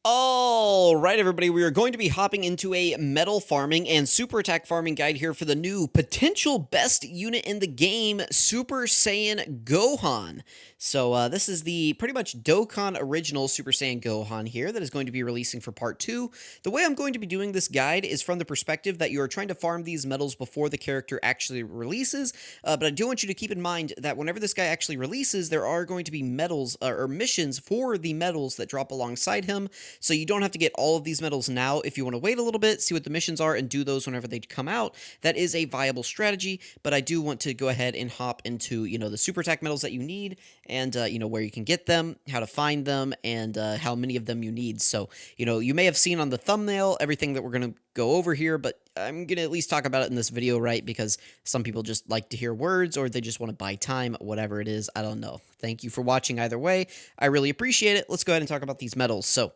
All right, everybody, we are going to be hopping into a metal farming and super attack farming guide here for the new potential best unit in the game, Super Saiyan Gohan. So this is the pretty much Dokkan original Super Saiyan Gohan here that is going to be releasing for part 2. The way I'm going to be doing this guide is from the perspective that you are trying to farm these medals before the character actually releases, but I do want you to keep in mind that whenever this guy actually releases, there are going to be medals or missions for the medals that drop alongside him. So you don't have to get all of these medals now. If you want to wait a little bit, see what the missions are, and do those whenever they come out, that is a viable strategy. But I do want to go ahead and hop into, the super attack medals that you need, and, where you can get them, how to find them, and how many of them you need. So, you may have seen on the thumbnail everything that we're going to go over here, but I'm going to at least talk about it in this video, right? Because some people just like to hear words, or they just want to buy time, whatever it is. I don't know. Thank you for watching either way. I really appreciate it. Let's go ahead and talk about these medals. So,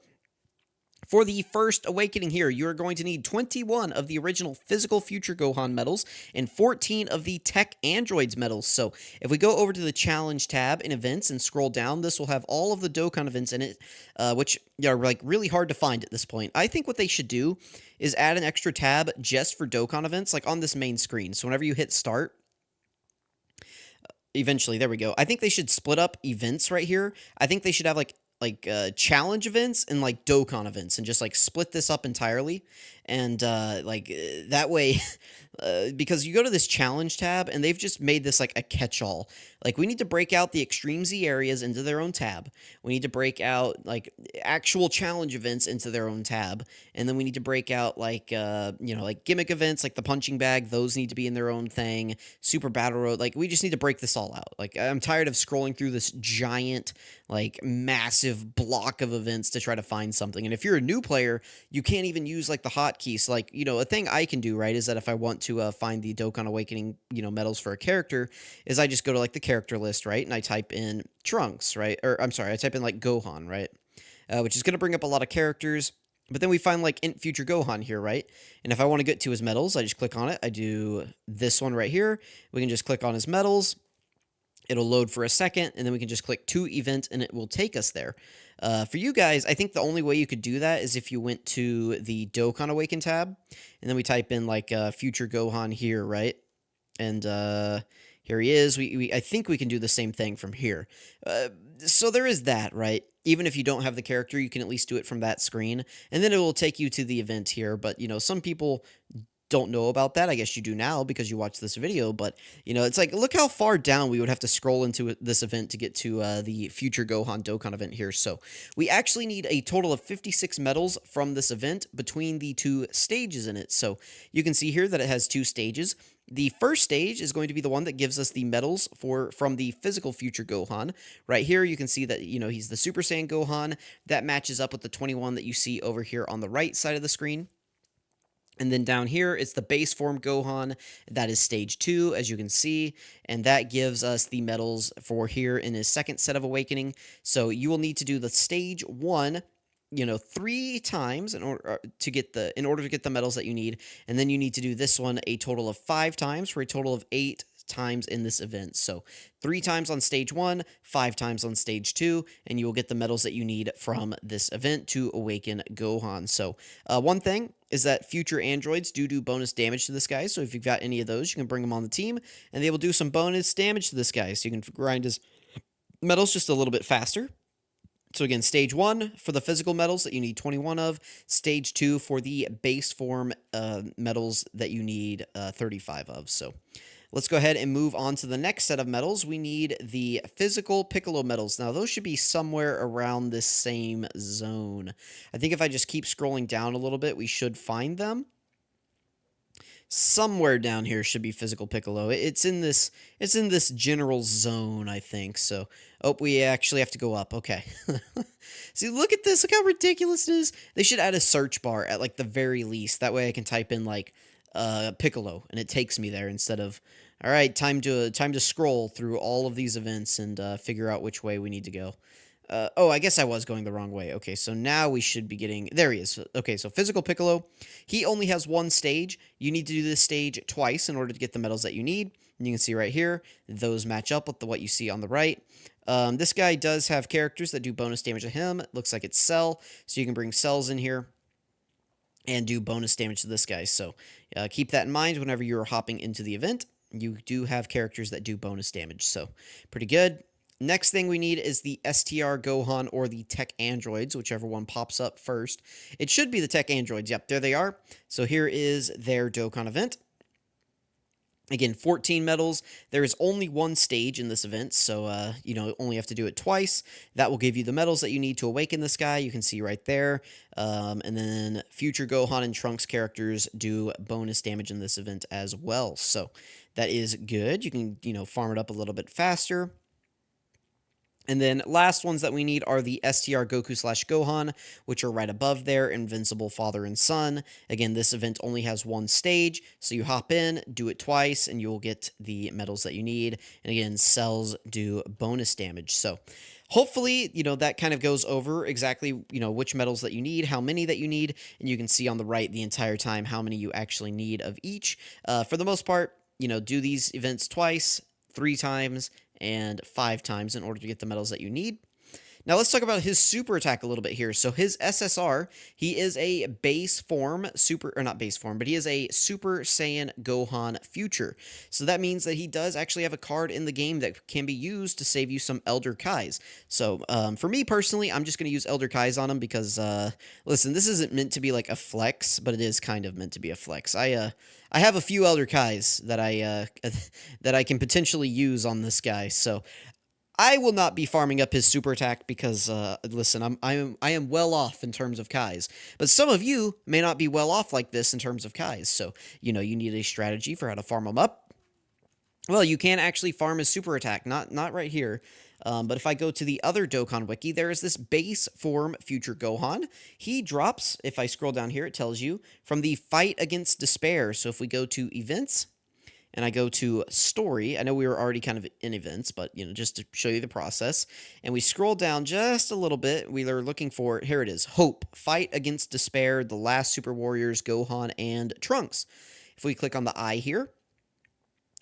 for the first awakening here, you're going to need 21 of the original physical Future Gohan medals and 14 of the Tech Androids medals. So if we go over to the Challenge tab in Events and scroll down, this will have all of the Dokkan events in it, which are like really hard to find at this point. I think what they should do is add an extra tab just for Dokkan events, like on this main screen. So whenever you hit Start, eventually, there we go. I think they should split up events right here. I think they should have like challenge events and like Dokkan events, and just like split this up entirely, and that way because you go to this challenge tab and they've just made this like a catch-all. Like, we need to break out the Extreme Z areas into their own tab. We need to break out like actual challenge events into their own tab, and then we need to break out like like gimmick events, like the punching bag. Those need to be in their own thing. Super battle road. Like, we just need to break this all out. Like, I'm tired of scrolling through this giant, like, massive block of events to try to find something. And if you're a new player, you can't even use like the hotkeys. Like, a thing I can do, right, is that if I want to find the Dokkan Awakening, medals for a character, is I just go to like the character list, right, and I type in Trunks, right, or I'm sorry, I type in like Gohan, right, which is going to bring up a lot of characters. But then we find like Future Gohan here, right? And if I want to get to his medals, I just click on it. I do this one right here. We can just click on his medals. It'll load for a second, and then we can just click to event, and it will take us there. For you guys, I think the only way you could do that is if you went to the Dokkan Awaken tab, and then we type in like Future Gohan here, right? And here he is. I think we can do the same thing from here. So there is that, right? Even if you don't have the character, you can at least do it from that screen, and then it will take you to the event here. But some people don't know about that. I guess you do now because you watched this video, but it's like, look how far down we would have to scroll into this event to get to the Future Gohan Dokkan event here. So we actually need a total of 56 medals from this event between the two stages in it. So you can see here that it has two stages. The first stage is going to be the one that gives us the medals from the physical Future Gohan. Right here, you can see that, he's the Super Saiyan Gohan. That matches up with the 21 that you see over here on the right side of the screen. And then down here, it's the base form Gohan. That is stage 2, as you can see. And that gives us the medals for here in his second set of awakening. So you will need to do the stage 1, 3 times in order to get the medals that you need. And then you need to do this one a total of 5 times for a total of 8 times in this event. So 3 times on stage 1, 5 times on stage 2, and you will get the medals that you need from this event to awaken Gohan. So one thing is that future androids do bonus damage to this guy. So if you've got any of those, you can bring them on the team, and they will do some bonus damage to this guy. So you can grind his medals just a little bit faster. So again, stage 1 for the physical medals that you need 21 of. Stage 2 for the base form medals that you need 35 of. So let's go ahead and move on to the next set of medals. We need the physical Piccolo medals. Now, those should be somewhere around this same zone. I think if I just keep scrolling down a little bit, we should find them. Somewhere down here should be physical Piccolo. It's in this general zone, I think. So, oh, we actually have to go up. Okay. See, look at this. Look how ridiculous it is. They should add a search bar at like the very least. That way I can type in like Piccolo, and it takes me there instead of, all right, time to scroll through all of these events and figure out which way we need to go. Oh, I guess I was going the wrong way. Okay, so now we should be getting, there he is. Okay, so physical Piccolo, he only has one stage. You need to do this stage twice in order to get the medals that you need. And you can see right here, those match up with what you see on the right. This guy does have characters that do bonus damage to him. It looks like it's Cell, so you can bring Cells in here and do bonus damage to this guy. So keep that in mind whenever you're hopping into the event. You do have characters that do bonus damage, so pretty good. Next thing we need is the STR Gohan or the Tech Androids, whichever one pops up first. It should be the Tech Androids. Yep, there they are. So here is their Dokkan event. Again, 14 medals. There is only one stage in this event, so you know, only have to do it twice. That will give you the medals that you need to awaken this guy. You can see right there. And then future Gohan and Trunks characters do bonus damage in this event as well. So that is good. You can, you know, farm it up a little bit faster. And then last ones that we need are the STR Goku/Gohan, which are right above there, Invincible Father and Son. Again, this event only has one stage, so you hop in, do it twice, and you'll get the medals that you need. And again, cells do bonus damage. So hopefully, you know, that kind of goes over exactly, you know, which medals that you need, how many that you need, and you can see on the right the entire time how many you actually need of each. For the most part, you know, do these events twice, 3 times, and 5 times in order to get the medals that you need. Now let's talk about his super attack a little bit here. So his SSR, he is a base form, not base form, but he is a Super Saiyan Gohan Future. So that means that he does actually have a card in the game that can be used to save you some Elder Kais. So for me personally, I'm just going to use Elder Kais on him because, listen, this isn't meant to be like a flex, but it is kind of meant to be a flex. I have a few Elder Kais that I can potentially use on this guy. So I will not be farming up his super attack because, listen, I am well off in terms of Kais. But some of you may not be well off like this in terms of Kais. So, you know, you need a strategy for how to farm them up. Well, you can actually farm his super attack, not right here. But if I go to the other Dokkan Wiki, there is this base form Future Gohan. He drops, if I scroll down here, it tells you, from the Fight Against Despair. So if we go to Events, and I go to Story, I know we were already kind of in Events, but, you know, just to show you the process, and we scroll down just a little bit, we are looking for, here it is, Hope, Fight Against Despair, The Last Super Warriors, Gohan, and Trunks. If we click on the eye here,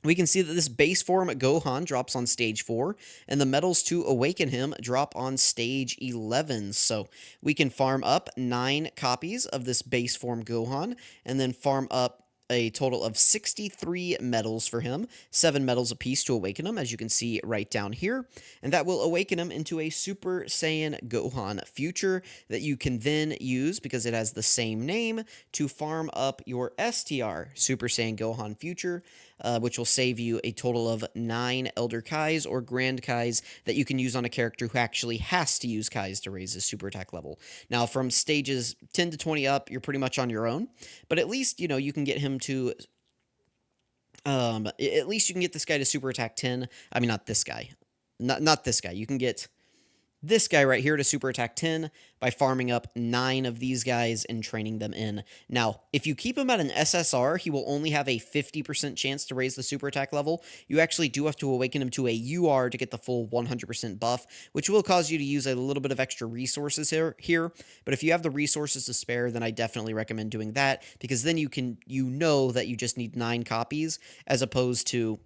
we can see that this base form Gohan drops on stage 4, and the medals to awaken him drop on stage 11. So we can farm up 9 copies of this base form Gohan, and then farm up a total of 63 medals for him, 7 medals apiece to awaken him, as you can see right down here, and that will awaken him into a Super Saiyan Gohan Future that you can then use, because it has the same name, to farm up your STR Super Saiyan Gohan Future, which will save you a total of 9 Elder Kais or Grand Kais that you can use on a character who actually has to use Kais to raise his super attack level. Now, from stages 10 to 20 up, you're pretty much on your own, but at least, you know, you can get him to at least you can get this guy to super attack 10. I mean, not this guy. Not this guy. You can get this guy right here to super attack 10 by farming up 9 of these guys and training them in. Now, if you keep him at an SSR, he will only have a 50% chance to raise the super attack level. You actually do have to awaken him to a UR to get the full 100% buff, which will cause you to use a little bit of extra resources here. But if you have the resources to spare, then I definitely recommend doing that, because then you know that you just need 9 copies, as opposed to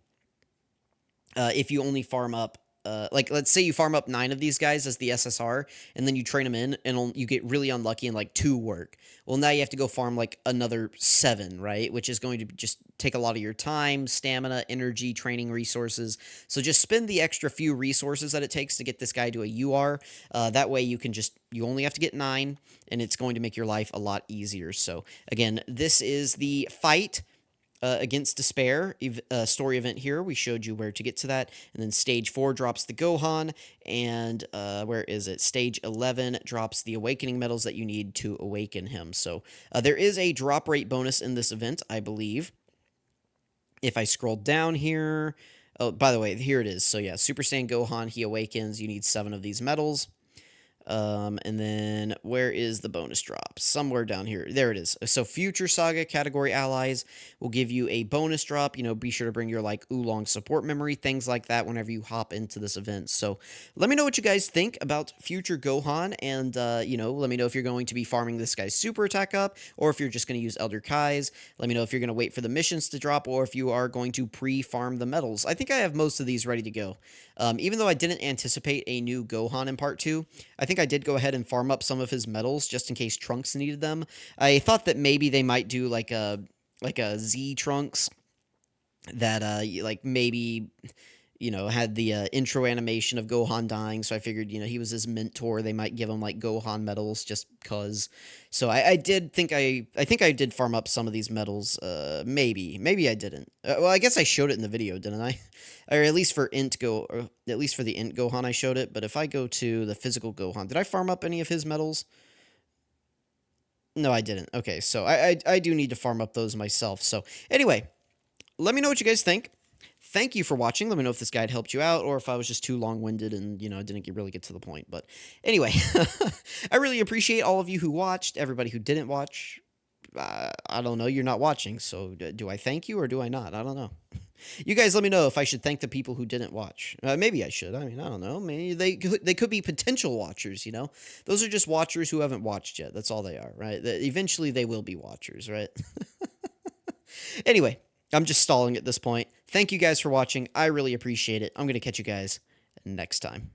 if you only farm up like, let's say you farm up 9 of these guys as the SSR, and then you train them in, and you get really unlucky and, like, 2 work. Well, now you have to go farm, like, another 7, right? Which is going to just take a lot of your time, stamina, energy, training resources. So just spend the extra few resources that it takes to get this guy to a UR. That way you only have to get 9, and it's going to make your life a lot easier. So, again, this is the Fight Against Despair story event here. We showed you where to get to that. And then stage 4 drops the Gohan. And where is it? Stage 11 drops the awakening medals that you need to awaken him. So there is a drop rate bonus in this event, I believe. If I scroll down here. Oh, by the way, here it is. So yeah, Super Saiyan Gohan, he awakens. You need 7 of these medals. And then where is the bonus drop? Somewhere down here. There it is. So future saga category allies will give you a bonus drop. You know, be sure to bring your like oolong support memory, things like that whenever you hop into this event. So let me know what you guys think about future Gohan, and you know, let me know if you're going to be farming this guy's super attack up, or if you're just going to use Elder Kai's. Let me know if you're going to wait for the missions to drop, or if you are going to pre-farm the medals. I think I have most of these ready to go. Even though I didn't anticipate a new Gohan in Part 2, I think I did go ahead and farm up some of his medals just in case Trunks needed them. I thought that maybe they might do like a Z Trunks that like maybe had the intro animation of Gohan dying, so I figured he was his mentor. They might give him like Gohan medals just cause. So I did think I think I did farm up some of these medals. Maybe I didn't. Well, I guess I showed it in the video, didn't I? Or at least for or at least for the Int Gohan I showed it. But if I go to the physical Gohan, did I farm up any of his medals? No, I didn't. Okay, so I do need to farm up those myself. So anyway, let me know what you guys think. Thank you for watching. Let me know if this guide helped you out, or if I was just too long-winded and, didn't really get to the point. But anyway, I really appreciate all of you who watched. Everybody who didn't watch, I don't know. You're not watching, so do I thank you or do I not? I don't know. You guys let me know if I should thank the people who didn't watch. Maybe I should. I mean, I don't know. Maybe they could be potential watchers, Those are just watchers who haven't watched yet. That's all they are, right? Eventually they will be watchers, right? Anyway, I'm just stalling at this point. Thank you guys for watching. I really appreciate it. I'm going to catch you guys next time.